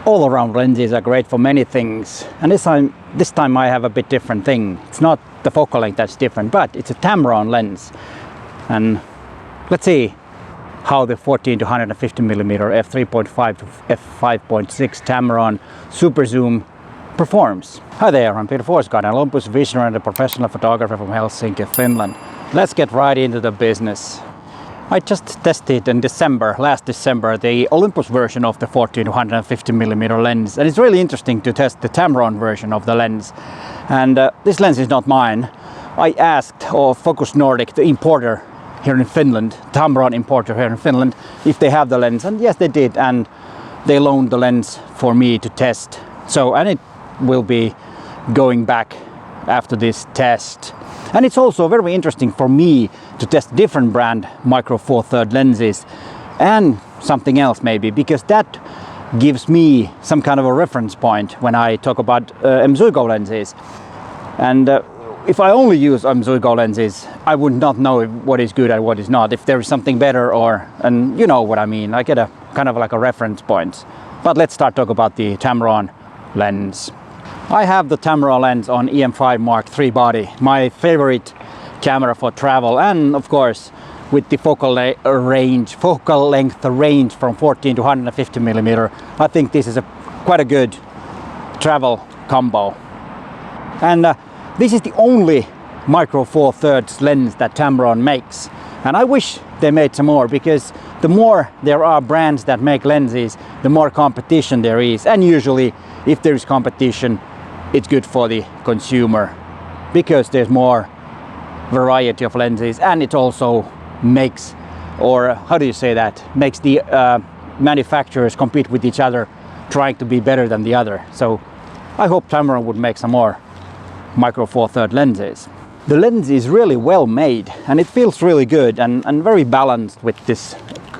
all-around lenses are great for many things, and this time I have a bit different thing. It's not the focal length that's different, but it's a Tamron lens. And let's see how the 14 to 150 millimeter f3.5 to f5.6 Tamron super zoom performs. Hi there, I'm Peter Forsgård, an Olympus visionary and a professional photographer from Helsinki, Finland. Let's get right into the business. I just tested in last December, the Olympus version of the 14 to 150 millimeter lens, and it's really interesting to test the Tamron version of the lens. And this lens is not mine. I asked Focus Nordic, the importer here in Finland, Tamron importer here in Finland, if they have the lens, and yes they did, and they loaned the lens for me to test. And it will be going back after this test. And it's also very interesting for me to test different brand Micro Four Thirds lenses and something else maybe, because that gives me some kind of a reference point when I talk about M.Zuiko lenses. And if I only use M.Zuiko lenses, I would not know what is good and what is not, if there is something better, and you know what I mean. I get a kind of like a reference point. But let's start talk about the Tamron lens. I have the Tamron lens on EM5 Mark III body, my favorite camera for travel, and of course with the focal length range from 14 to 150 millimeter. I think this is quite a good travel combo. And this is the only Micro Four Thirds lens that Tamron makes, and I wish they made some more, because the more there are brands that make lenses, the more competition there is, and usually if there is competition, it's good for the consumer because there's more variety of lenses, and it also makes, or how do you say that, makes the manufacturers compete with each other, trying to be better than the other. So I hope Tamron would make some more Micro Four Thirds lenses. The lens is really well made, and it feels really good and very balanced with this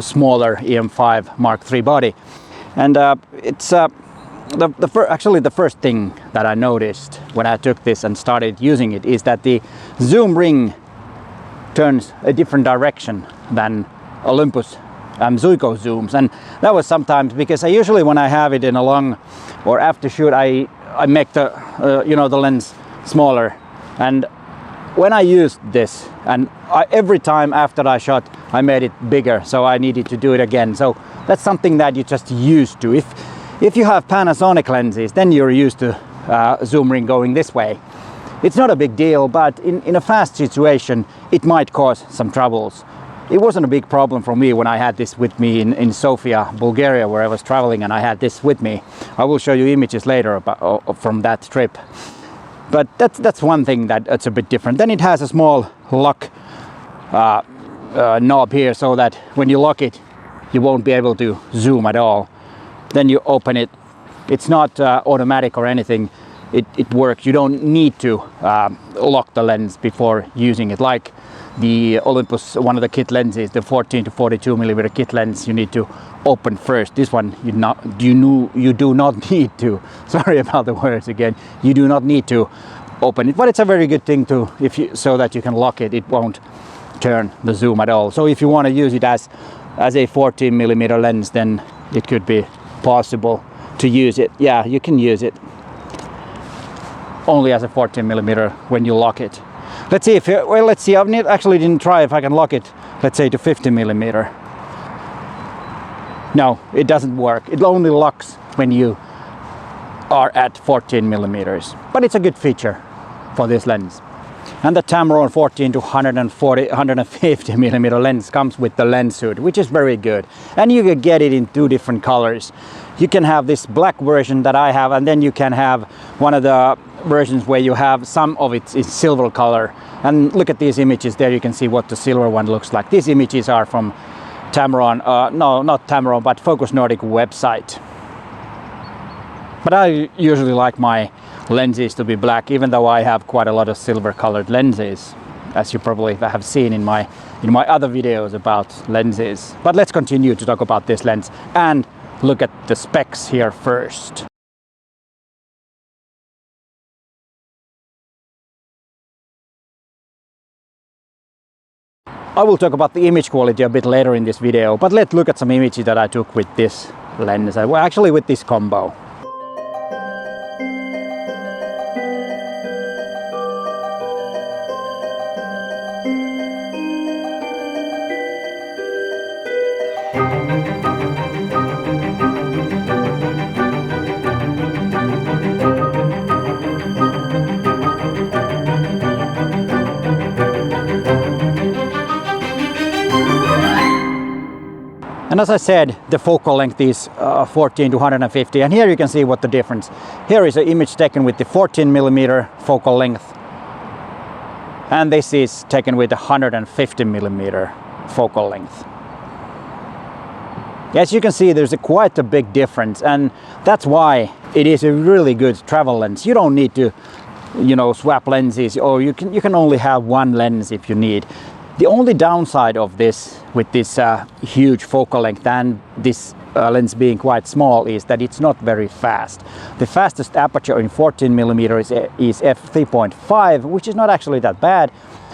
smaller EM5 Mark III body. And it's actually the first thing that I noticed when I took this and started using it is that the zoom ring turns a different direction than Olympus M.Zuiko zooms. And that was sometimes because I usually, when I have it in a long or after shoot, I make the the lens smaller. And when I used this, and every time after I shot, I made it bigger, so I needed to do it again. So that's something that you just used to. If you have Panasonic lenses, then you're used to zoom ring going this way. It's not a big deal, but in a fast situation, it might cause some troubles. It wasn't a big problem for me when I had this with me in Sofia, Bulgaria, where I was traveling, and I had this with me. I will show you images later from that trip. But that's one thing that's a bit different. Then it has a small lock knob here, so that when you lock it, you won't be able to zoom at all. Then you open it. It's not automatic or anything. It works. You don't need to lock the lens before using it, like the Olympus, one of the kit lenses, the 14 to 42 millimeter kit lens. You need to open first. This one you do not need to. Sorry about the words again. You do not need to open it, but it's a very good thing to, so that you can lock it. It won't turn the zoom at all. So if you want to use it as a 14 millimeter lens, then it could be possible to use it. Yeah, you can use it only as a 14 millimeter when you lock it. Let's see let's see. I actually didn't try if I can lock it, let's say, to 50 millimeter. No, it doesn't work. It only locks when you are at 14 millimeters. But it's a good feature for this lens. And the Tamron 14 to 150 millimeter lens comes with the lens suit, which is very good. And you can get it in two different colors. You can have this black version that I have, and then you can have one of the versions where you have some of it is silver color. And look at these images there, you can see what the silver one looks like. These images are from Tamron, no, not Tamron, but Focus Nordic website. But I usually like my lenses to be black, even though I have quite a lot of silver colored lenses, as you probably have seen in my other videos about lenses. But let's continue to talk about this lens and look at the specs here first. I will talk about the image quality a bit later in this video, but let's look at some images that I took with this lens, well, actually with this combo. And as I said, the focal length is 14 to 150, and here you can see what the difference. Here is an image taken with the 14mm focal length, and this is taken with 150mm focal length. As you can see, there's quite a big difference, and that's why it is a really good travel lens. You don't need to, you know, swap lenses, or you can only have one lens if you need. The only downside of this, with this huge focal length and this lens being quite small, is that it's not very fast. The fastest aperture in 14mm is f3.5, which is not actually that bad,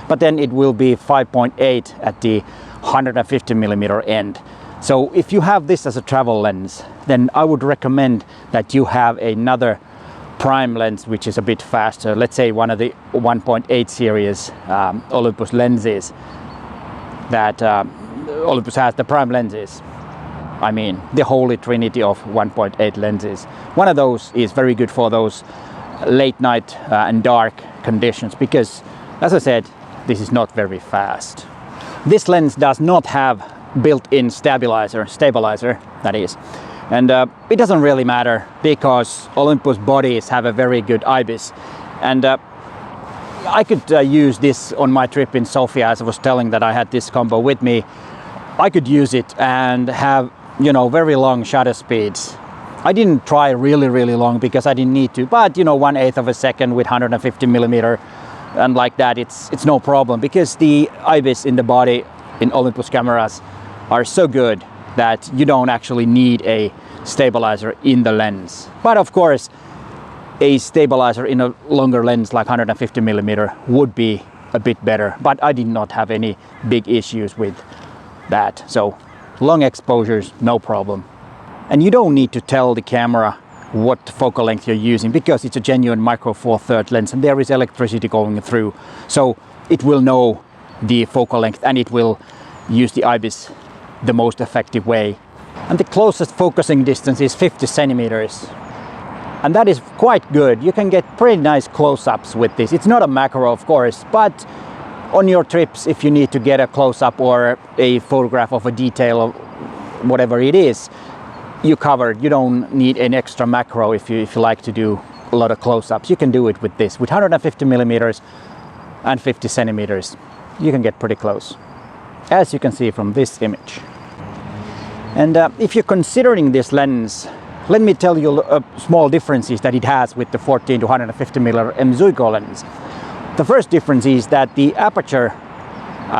but then it will be 5.8 at the 150mm end. So if you have this as a travel lens, then I would recommend that you have another prime lens which is a bit faster. Let's say one of the 1.8 series Olympus lenses that Olympus has, the prime lenses. I mean, the holy trinity of 1.8 lenses. One of those is very good for those late night and dark conditions, because, as I said, this is not very fast. This lens does not have built-in stabilizer that is. And it doesn't really matter, because Olympus bodies have a very good IBIS. And I could use this on my trip in Sofia, as I was telling that I had this combo with me. I could use it and have, you know, very long shutter speeds. I didn't try really long because I didn't need to, but you know, 1/8 of a second with 150mm and like that, it's no problem, because the IBIS in the body in Olympus cameras are so good that you don't actually need a stabilizer in the lens. But of course, a stabilizer in a longer lens like 150mm would be a bit better, but I did not have any big issues with that. So long exposures, no problem. And you don't need to tell the camera what focal length you're using, because it's a genuine micro four third lens and there is electricity going through. So it will know the focal length and it will use the IBIS the most effective way. And the closest focusing distance is 50 centimeters. And that is quite good. You can get pretty nice close-ups with this. It's not a macro, of course, but on your trips, if you need to get a close-up or a photograph of a detail of whatever it is, you covered. You don't need an extra macro if you like to do a lot of close-ups. You can do it with this. With 150mm and 50 centimeters, you can get pretty close, as you can see from this image. And if you're considering this lens, let me tell you small differences that it has with the 14 to 150mm M.Zuiko lens. The first difference is that the aperture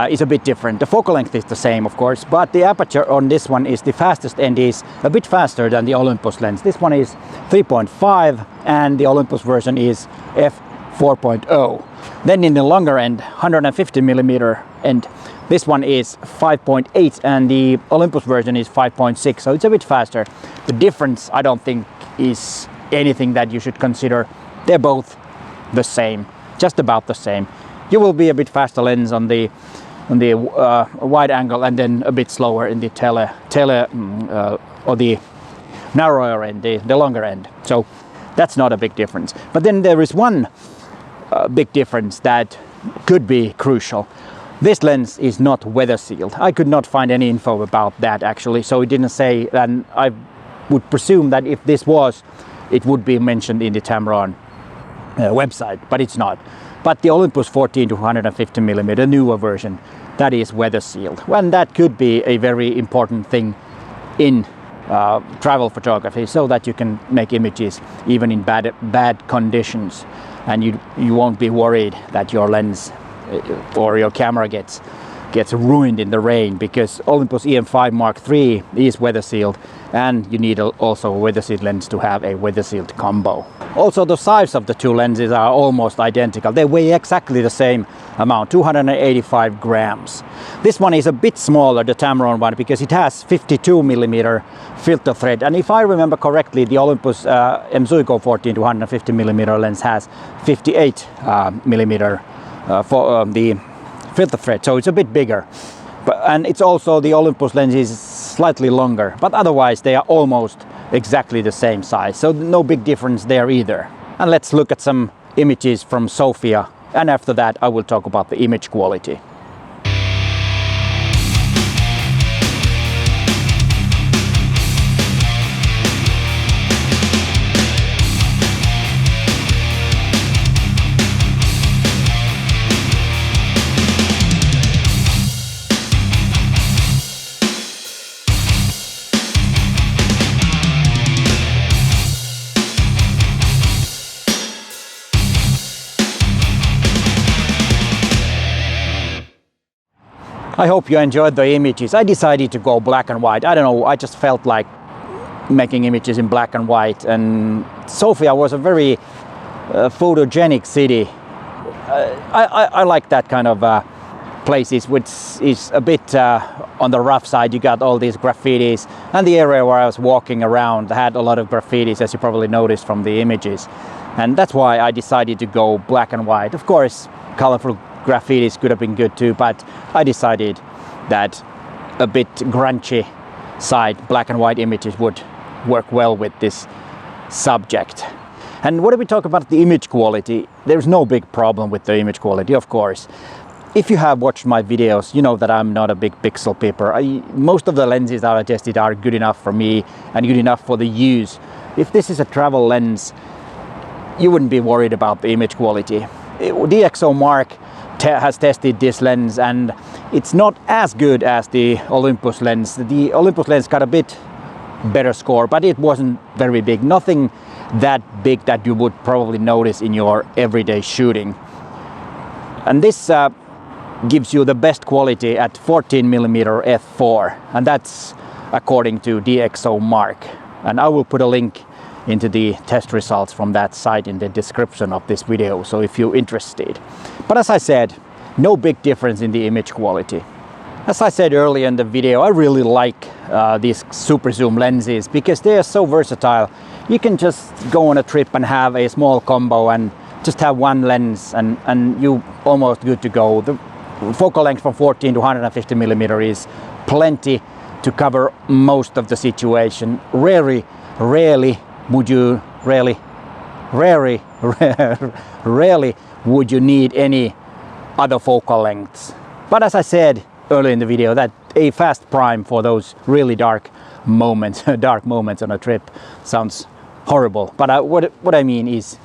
is a bit different. The focal length is the same, of course, but the aperture on this one is the fastest end is a bit faster than the Olympus lens. This one is 3.5 and the Olympus version is f4.0. Then in the longer end, 150mm end, this one is 5.8 and the Olympus version is 5.6, so it's a bit faster. The difference, I don't think, is anything that you should consider. They're both the same, just about the same. You will be a bit faster lens on the wide angle and then a bit slower in the or the narrower end, the longer end. So that's not a big difference. But then there is one big difference that could be crucial. This lens is not weather sealed. I could not find any info about that actually, so it didn't say, and I would presume that if this was, it would be mentioned in the Tamron website, but it's not. But the Olympus 14 to 150mm, the newer version, that is weather sealed. And that could be a very important thing in travel photography, so that you can make images even in bad conditions, and you won't be worried that your lens or your camera gets ruined in the rain, because Olympus EM5 Mark III is weather sealed, and you need also a weather sealed lens to have a weather sealed combo. Also, the size of the two lenses are almost identical. They weigh exactly the same, amount, 285 grams. This one is a bit smaller, the Tamron one, because it has 52mm filter thread, and if I remember correctly, the Olympus M.Zuiko 14-150mm lens has 58mm for the filter thread, so it's a bit bigger. And it's also, the Olympus lens is slightly longer, but otherwise they are almost exactly the same size, so no big difference there either. And let's look at some images from Sofia, and after that I will talk about the image quality. I hope you enjoyed the images. I decided to go black and white. I don't know, I just felt like making images in black and white, and Sofia was a very photogenic city. I like that kind of places, which is a bit on the rough side. You got all these graffitis, and the area where I was walking around had a lot of graffitis, as you probably noticed from the images. And that's why I decided to go black and white. Of course, colorful graffitis could have been good too, but I decided that a bit grungy side, black and white images would work well with this subject. And what do we talk about the image quality? There's no big problem with the image quality, of course. If you have watched my videos, you know that I'm not a big pixel peeper. Most of the lenses that I tested are good enough for me and good enough for the use. If this is a travel lens, you wouldn't be worried about the image quality. DxO Mark has tested this lens, and it's not as good as the Olympus lens. The Olympus lens got a bit better score, but it wasn't very big. Nothing that big that you would probably notice in your everyday shooting. And this gives you the best quality at 14mm f4, and that's according to DxO Mark. And I will put a link into the test results from that site in the description of this video, so if you're interested. But as I said, no big difference in the image quality. As I said earlier in the video, I really like these super zoom lenses because they are so versatile. You can just go on a trip and have a small combo and just have one lens, and you almost good to go. The focal length from 14-150mm is plenty to cover most of the situation. Rarely would you need any other focal lengths. But as I said earlier in the video, that a fast prime for those really dark moments on a trip sounds horrible. But what I mean is,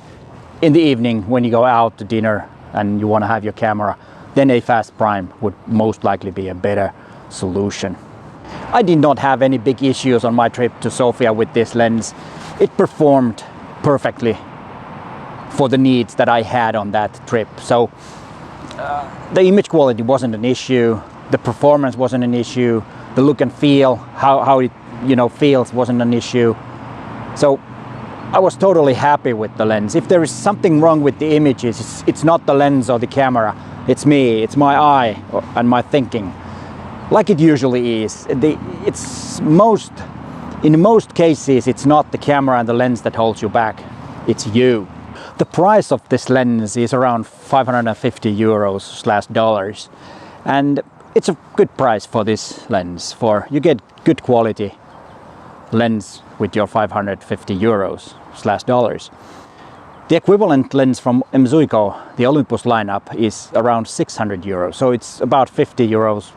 in the evening when you go out to dinner and you want to have your camera, then a fast prime would most likely be a better solution. I did not have any big issues on my trip to Sofia with this lens. It performed perfectly for the needs that I had on that trip. So the image quality wasn't an issue, the performance wasn't an issue, the look and feel, how it feels wasn't an issue. So I was totally happy with the lens. If there is something wrong with the images, it's not the lens or the camera, it's me, it's my eye and my thinking, like it usually is. In most cases, it's not the camera and the lens that holds you back, it's you. The price of this lens is around 550 euros/dollars, and it's a good price for this lens. You get good quality lens with your 550 euros/dollars. The equivalent lens from M.Zuiko, the Olympus lineup, is around 600 euros, so it's about 50 euros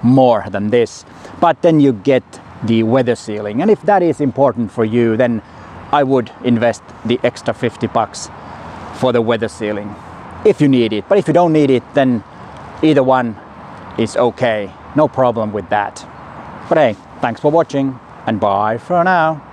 more than this. But then you get the weather sealing, and if that is important for you, then I would invest the extra 50 bucks for the weather sealing if you need it. But if you don't need it, then either one is okay, no problem with that. But hey, thanks for watching, and bye for now.